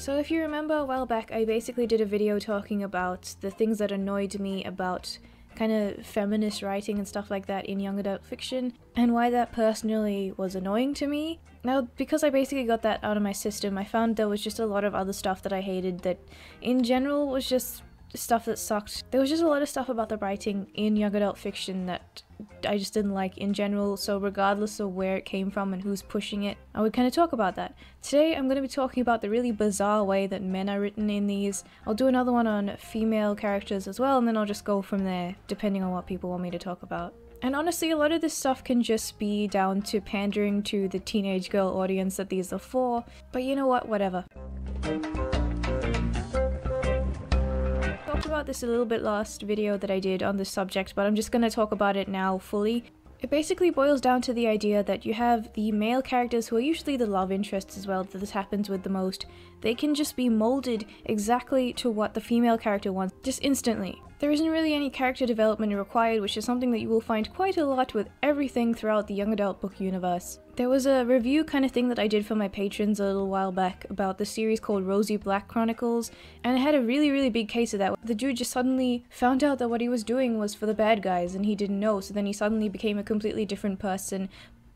So if you remember a while back, I basically did a video talking about the things that annoyed me about kind of feminist writing and stuff like that in young adult fiction, and why that personally was annoying to me. Now, because I basically got that out of my system, I found there was just a lot of other stuff that I hated that in general was just stuff that sucked. There was just a lot of stuff about the writing in young adult fiction that I just didn't like in general, so regardless of where it came from and who's pushing it, I would kind of talk about that. Today I'm going to be talking about the really bizarre way that men are written in these. I'll do another one on female characters as well, and then I'll just go from there, depending on what people want me to talk about. And honestly, a lot of this stuff can just be down to pandering to the teenage girl audience that these are for, but you know what, whatever. I talked about this a little bit last video that I did on this subject, but I'm just going to talk about it now fully. It basically boils down to the idea that you have the male characters who are usually the love interests as well, that this happens with the most. They can just be molded exactly to what the female character wants, just instantly. There isn't really any character development required, which is something that you will find quite a lot with everything throughout the young adult book universe. There was a review kind of thing that I did for my patrons a little while back about the series called Rosie Black Chronicles, and it had a really big case of that. The dude just suddenly found out that what he was doing was for the bad guys and he didn't know, so then he suddenly became a completely different person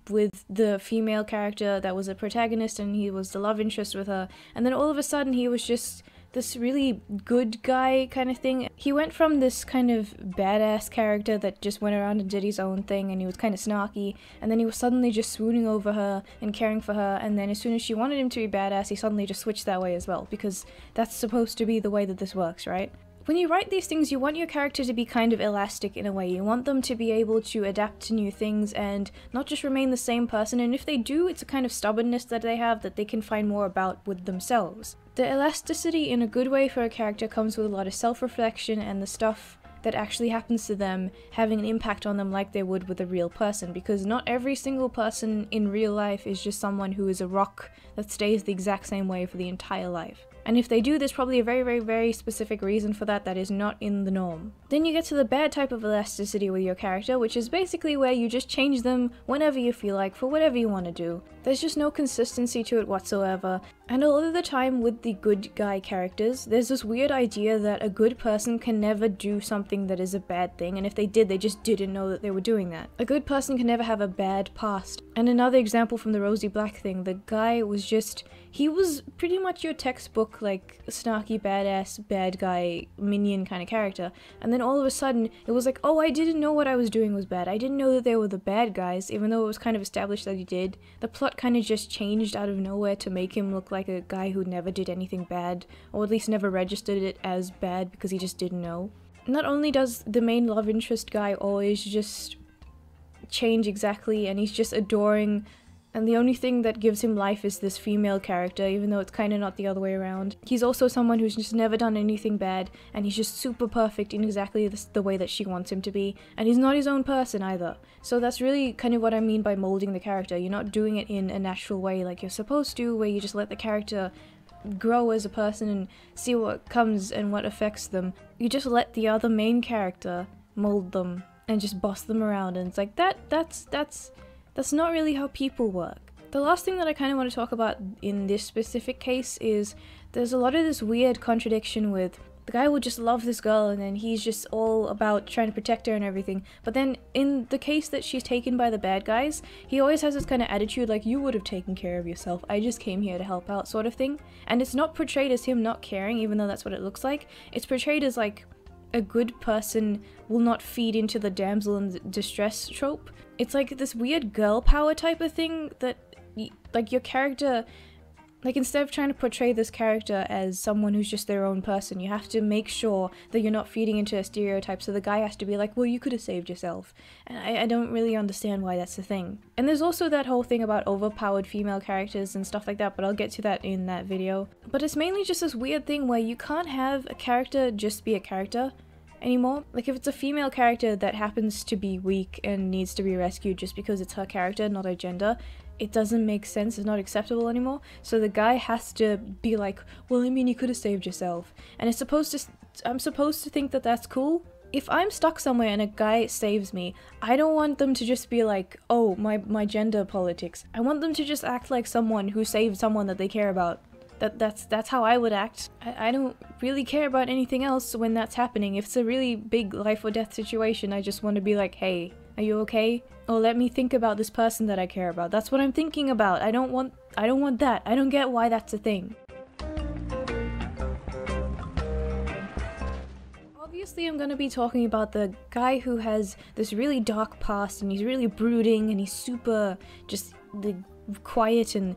with the female character that was a protagonist, and he was the love interest with her, and then all of a sudden he was just this really good guy kind of thing. He went from this kind of badass character that just went around and did his own thing and he was kind of snarky, and then he was suddenly just swooning over her and caring for her, and then as soon as she wanted him to be badass, he suddenly just switched that way as well, because that's supposed to be the way that this works, right? When you write these things, you want your character to be kind of elastic in a way. You want them to be able to adapt to new things and not just remain the same person, and if they do, it's a kind of stubbornness that they have that they can find more about with themselves. The elasticity in a good way for a character comes with a lot of self-reflection and the stuff that actually happens to them having an impact on them like they would with a real person, because not every single person in real life is just someone who is a rock that stays the exact same way for the entire life. And if they do, there's probably a very specific reason for that that is not in the norm. Then you get to the bad type of elasticity with your character, which is basically where you just change them whenever you feel like, for whatever you want to do. There's just no consistency to it whatsoever. And a lot of the time with the good guy characters, there's this weird idea that a good person can never do something that is a bad thing, and if they did, they just didn't know that they were doing that. A good person can never have a bad past. And another example from the Rosie Black thing, the guy was just, he was pretty much your textbook, like, snarky, badass, bad guy, minion kind of character. And then all of a sudden, it was like, oh, I didn't know what I was doing was bad. I didn't know that they were the bad guys, even though it was kind of established that he did. The plot kind of just changed out of nowhere to make him look like a guy who never did anything bad, or at least never registered it as bad because he just didn't know. Not only does the main love interest guy always just change exactly, and he's just adoring, and the only thing that gives him life is this female character, even though it's kind of not the other way around. He's also someone who's just never done anything bad, and he's just super perfect in exactly the way that she wants him to be, and he's not his own person either. So that's really kind of what I mean by molding the character. You're not doing it in a natural way like you're supposed to, where you just let the character grow as a person and see what comes and what affects them. You just let the other main character mold them and just boss them around, and it's like, that's not really how people work. The last thing that I kind of want to talk about in this specific case is there's a lot of this weird contradiction with the guy will just love this girl and then he's just all about trying to protect her and everything, but then in the case that she's taken by the bad guys, he always has this kind of attitude like, you would have taken care of yourself, I just came here to help out sort of thing. And it's not portrayed as him not caring, even though that's what it looks like. It's portrayed as like a good person will not feed into the damsel in distress trope. It's like this weird girl power type of thing that, like, your character, like, instead of trying to portray this character as someone who's just their own person, you have to make sure that you're not feeding into a stereotype, so the guy has to be like, well, you could have saved yourself. And I don't really understand why that's the thing. And there's also that whole thing about overpowered female characters and stuff like that, but I'll get to that in that video. But it's mainly just this weird thing where you can't have a character just be a character anymore. Like, if it's a female character that happens to be weak and needs to be rescued just because it's her character, not her gender, it doesn't make sense, it's not acceptable anymore. So the guy has to be like, well, I mean, you could have saved yourself. And it's supposed to, I'm supposed to think that that's cool. If I'm stuck somewhere and a guy saves me, I don't want them to just be like, oh, my gender politics. I want them to just act like someone who saved someone that they care about. That's how I would act. I don't really care about anything else when that's happening. If it's a really big life or death situation, I just want to be like, hey, are you okay? Or let me think about this person that I care about. That's what I'm thinking about. I don't want that. I don't get why that's a thing. Obviously, I'm gonna be talking about the guy who has this really dark past and he's really brooding and he's super just quiet and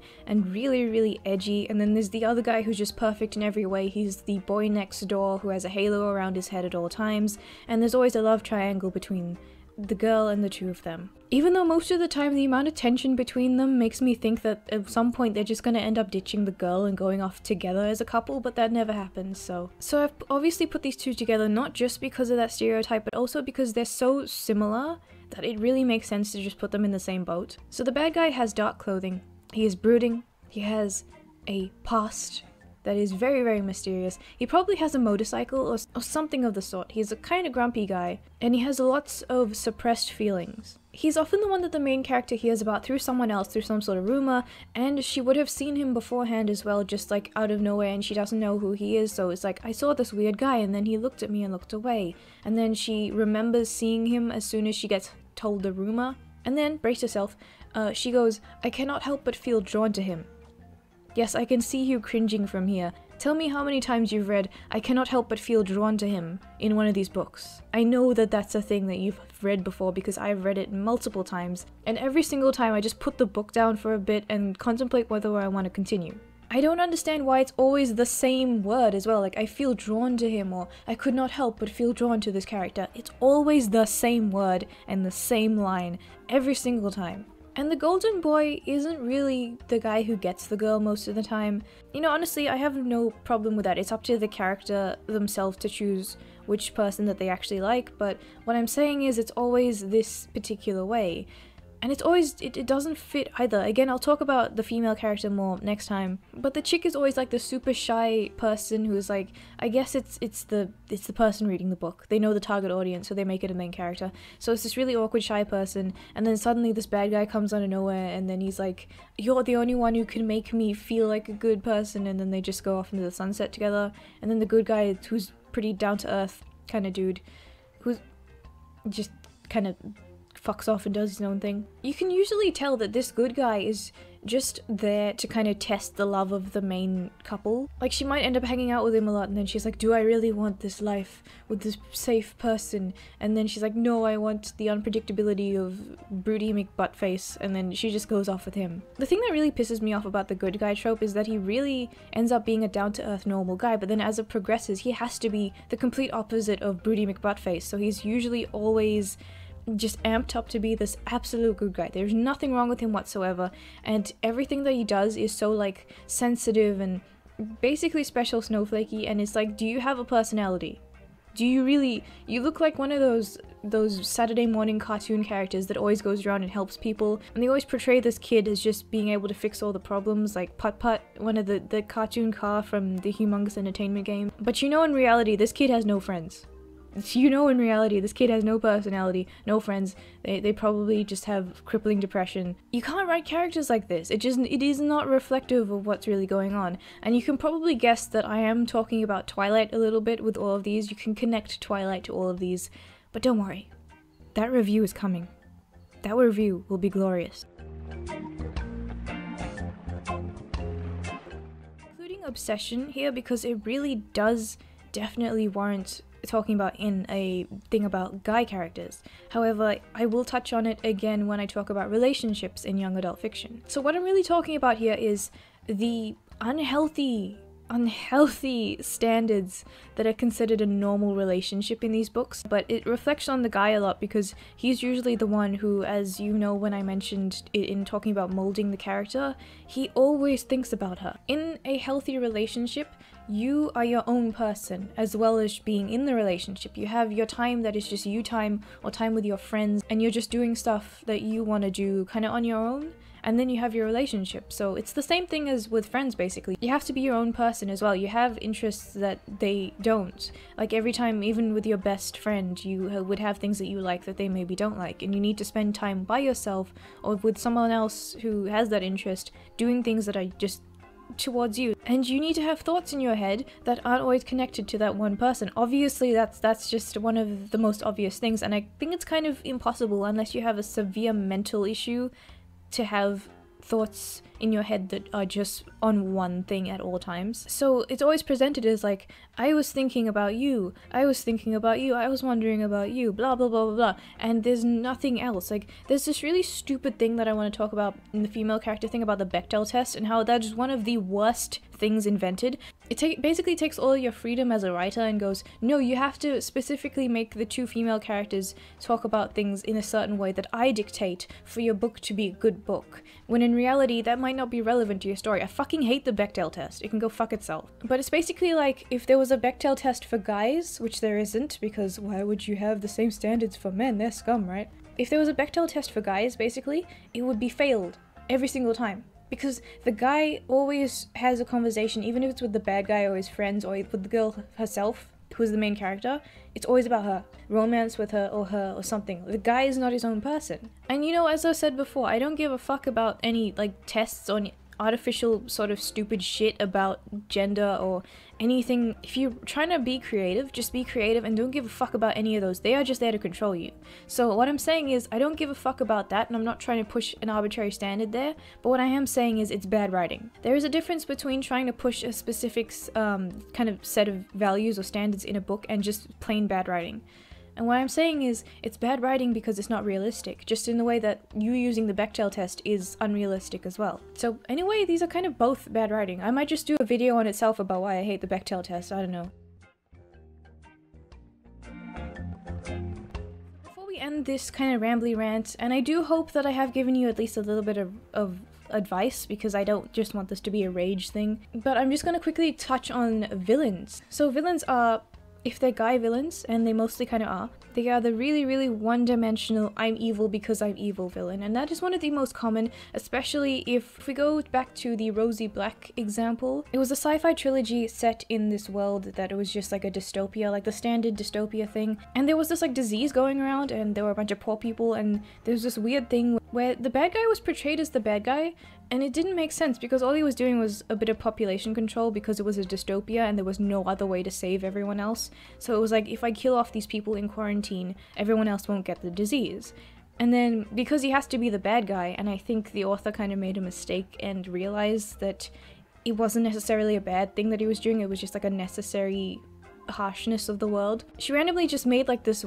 really edgy. And then there's the other guy who's just perfect in every way. He's the boy next door who has a halo around his head at all times. And there's always a love triangle between the girl and the two of them. Even though most of the time the amount of tension between them makes me think that at some point they're just gonna end up ditching the girl and going off together as a couple, but that never happens, so I've obviously put these two together not just because of that stereotype, but also because they're so similar that it really makes sense to just put them in the same boat. So the bad guy has dark clothing, he is brooding, he has a past that is very mysterious. He probably has a motorcycle or something of the sort. He's a kind of grumpy guy, and he has lots of suppressed feelings. He's often the one that the main character hears about through someone else, through some sort of rumor, and she would have seen him beforehand as well, just like out of nowhere, and she doesn't know who he is, so it's like, I saw this weird guy, and then he looked at me and looked away. And then she remembers seeing him as soon as she gets told the rumor, and then, brace yourself, she goes, I cannot help but feel drawn to him. Yes, I can see you cringing from here. Tell me how many times you've read, I cannot help but feel drawn to him in one of these books. I know that that's a thing that you've read before because I've read it multiple times, and every single time I just put the book down for a bit and contemplate whether I want to continue. I don't understand why it's always the same word as well, like I feel drawn to him or I could not help but feel drawn to this character. It's always the same word and the same line every single time. And the golden boy isn't really the guy who gets the girl most of the time. You know, honestly, I have no problem with that. It's up to the character themselves to choose which person that they actually like, but what I'm saying is it's always this particular way. And it's always, it doesn't fit either. Again, I'll talk about the female character more next time. But the chick is always like the super shy person who's like, I guess it's the person reading the book. They know the target audience, so they make it a main character. So it's this really awkward shy person, and then suddenly this bad guy comes out of nowhere, and then he's like, you're the only one who can make me feel like a good person, and then they just go off into the sunset together. And then the good guy, who's pretty down to earth kind of dude, who's just kind of fucks off and does his own thing. You can usually tell that this good guy is just there to kind of test the love of the main couple. Like, she might end up hanging out with him a lot, and then she's like, do I really want this life with this safe person? And then she's like, no, I want the unpredictability of broody McButtface, and then she just goes off with him. The thing that really pisses me off about the good guy trope is that he really ends up being a down-to-earth normal guy, but then as it progresses, he has to be the complete opposite of broody McButtface, so he's usually always just amped up to be this absolute good guy. There's nothing wrong with him whatsoever, and everything that he does is so like sensitive and basically special snowflakey, and it's like, do you have a personality? Do you really? You look like one of those Saturday morning cartoon characters that always goes around and helps people, and they always portray this kid as just being able to fix all the problems, like Putt-Putt, one of the cartoon car from the Humongous Entertainment game. But you know, in reality, this kid has no friends. You know, in reality, this kid has no personality, no friends. They probably just have crippling depression. You can't write characters like this. It is not reflective of what's really going on. And you can probably guess that I am talking about Twilight a little bit with all of these. You can connect Twilight to all of these. But don't worry. That review is coming. That review will be glorious. Including Obsession here because it really does definitely warrant talking about in a thing about guy characters. However, I will touch on it again when I talk about relationships in young adult fiction. So what I'm really talking about here is the unhealthy standards that are considered a normal relationship in these books, but it reflects on the guy a lot because he's usually the one who, as you know when I mentioned it in talking about molding the character, he always thinks about her. In a healthy relationship, you are your own person as well as being in the relationship. You have your time that is just you time or time with your friends, and you're just doing stuff that you want to do kind of on your own. And then you have your relationship. So it's the same thing as with friends, basically. You have to be your own person as well. You have interests that they don't. Like every time, even with your best friend, you would have things that you like that they maybe don't like. And you need to spend time by yourself or with someone else who has that interest, doing things that are just towards you, and you need to have thoughts in your head that aren't always connected to that one person. Obviously that's just one of the most obvious things, and I think it's kind of impossible unless you have a severe mental issue to have thoughts in your head that are just on one thing at all times. So it's always presented as like, I was thinking about you, I was thinking about you, I was wondering about you, blah blah blah blah blah, and there's nothing else. Like, there's this really stupid thing that I want to talk about in the female character thing about the Bechdel test, and how that's one of the worst things invented. It basically takes all your freedom as a writer and goes, no, you have to specifically make the two female characters talk about things in a certain way that I dictate for your book to be a good book, when in reality that might not be relevant to your story. I fucking hate the Bechdel test. It can go fuck itself. But it's basically like, if there was a Bechdel test for guys, which there isn't, because why would you have the same standards for men? They're scum, right? If there was a Bechdel test for guys, basically, it would be failed every single time. Because the guy always has a conversation, even if it's with the bad guy or his friends or with the girl herself, who is the main character, it's always about her. Romance with her or something. The guy is not his own person. And you know, as I said before, I don't give a fuck about any, like, tests on artificial sort of stupid shit about gender or anything. If you're trying to be creative, just be creative and don't give a fuck about any of those. They are just there to control you. So what I'm saying is, I don't give a fuck about that, and I'm not trying to push an arbitrary standard there, but what I am saying is it's bad writing. There is a difference between trying to push a specific kind of set of values or standards in a book and just plain bad writing. And what I'm saying is, it's bad writing because it's not realistic, just in the way that you using the Bechdel test is unrealistic as well. So anyway, these are kind of both bad writing. I might just do a video on itself about why I hate the Bechdel test, I don't know. Before we end this kind of rambly rant, and I do hope that I have given you at least a little bit of advice, because I don't just want this to be a rage thing, but I'm just gonna quickly touch on villains. So villains are, if they're guy villains, and they mostly kind of are, they are the really one-dimensional I'm evil because I'm evil villain, and that is one of the most common, especially if we go back to the Rosie Black example. It was a sci-fi trilogy set in this world that it was just like a dystopia, like the standard dystopia thing, and there was this like disease going around, and there were a bunch of poor people, and there was this weird thing where the bad guy was portrayed as the bad guy, and it didn't make sense because all he was doing was a bit of population control because it was a dystopia and there was no other way to save everyone else. So it was like, if I kill off these people in quarantine, everyone else won't get the disease. And then, because he has to be the bad guy, and I think the author kind of made a mistake and realized that it wasn't necessarily a bad thing that he was doing, it was just like a necessary harshness of the world. She randomly just made like this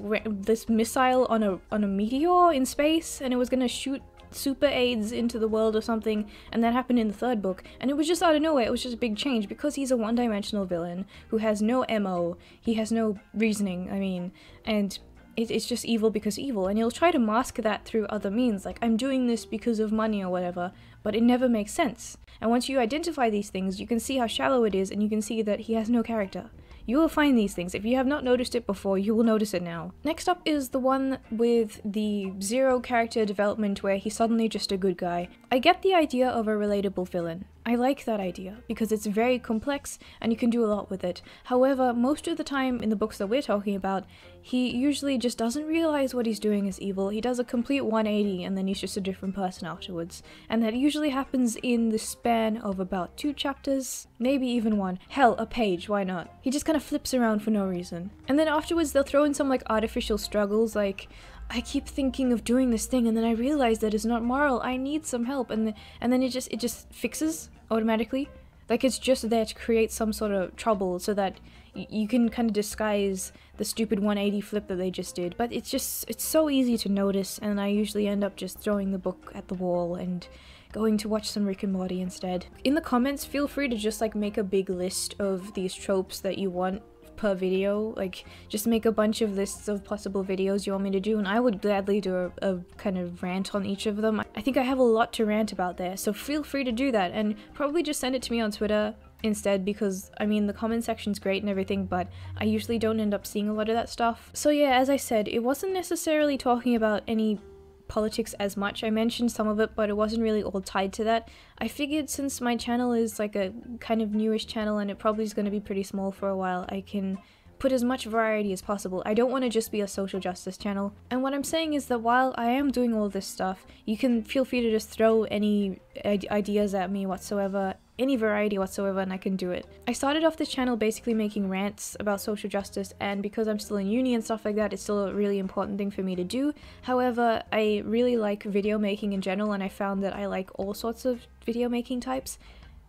missile on a meteor in space, and it was gonna shoot super AIDS into the world or something, and that happened in the third book, and it was just out of nowhere. It was just a big change because he's a one-dimensional villain who has no MO, he has no reasoning, I mean, and it's just evil because evil, and he'll try to mask that through other means, like, I'm doing this because of money or whatever, but it never makes sense. And once you identify these things, you can see how shallow it is, and you can see that he has no character. You will find these things. If you have not noticed it before, you will notice it now. Next up is the one with the zero character development where he's suddenly just a good guy. I get the idea of a relatable villain. I like that idea because it's very complex and you can do a lot with it. However, most of the time in the books that we're talking about, he usually just doesn't realize what he's doing is evil. He does a complete 180 and then he's just a different person afterwards. And that usually happens in the span of about 2 chapters, maybe even 1. Hell, a page, why not? He just kind of flips around for no reason. And then afterwards they'll throw in some like artificial struggles, like, I keep thinking of doing this thing and then I realize that it's not moral, I need some help, and then it just fixes automatically. Like, it's just there to create some sort of trouble so that you can kind of disguise the stupid 180 flip that they just did. But it's so easy to notice, and I usually end up just throwing the book at the wall and going to watch some Rick and Morty instead. In the comments, feel free to just like make a big list of these tropes that you want per video, like just make a bunch of lists of possible videos you want me to do, and I would gladly do a kind of rant on each of them. I think I have a lot to rant about there, so feel free to do that, and probably just send it to me on Twitter instead, because I mean the comment section's great and everything, but I usually don't end up seeing a lot of that stuff. So yeah, as I said, it wasn't necessarily talking about any politics as much. I mentioned some of it, but it wasn't really all tied to that. I figured since my channel is like a kind of newish channel and it probably is going to be pretty small for a while, I can put as much variety as possible. I don't want to just be a social justice channel. And what I'm saying is that while I am doing all this stuff, you can feel free to just throw any ideas at me whatsoever, any variety whatsoever, and I can do it. I started off this channel basically making rants about social justice, and because I'm still in uni and stuff like that, it's still a really important thing for me to do. However, I really like video making in general, and I found that I like all sorts of video making types.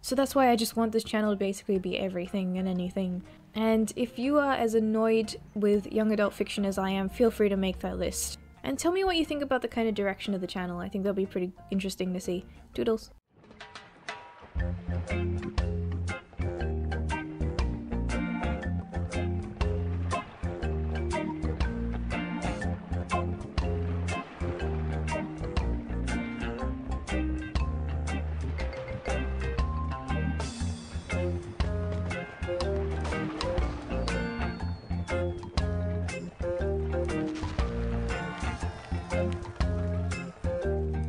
So that's why I just want this channel to basically be everything and anything. And if you are as annoyed with young adult fiction as I am, feel free to make that list. And tell me what you think about the kind of direction of the channel. I think that'll be pretty interesting to see. Doodles.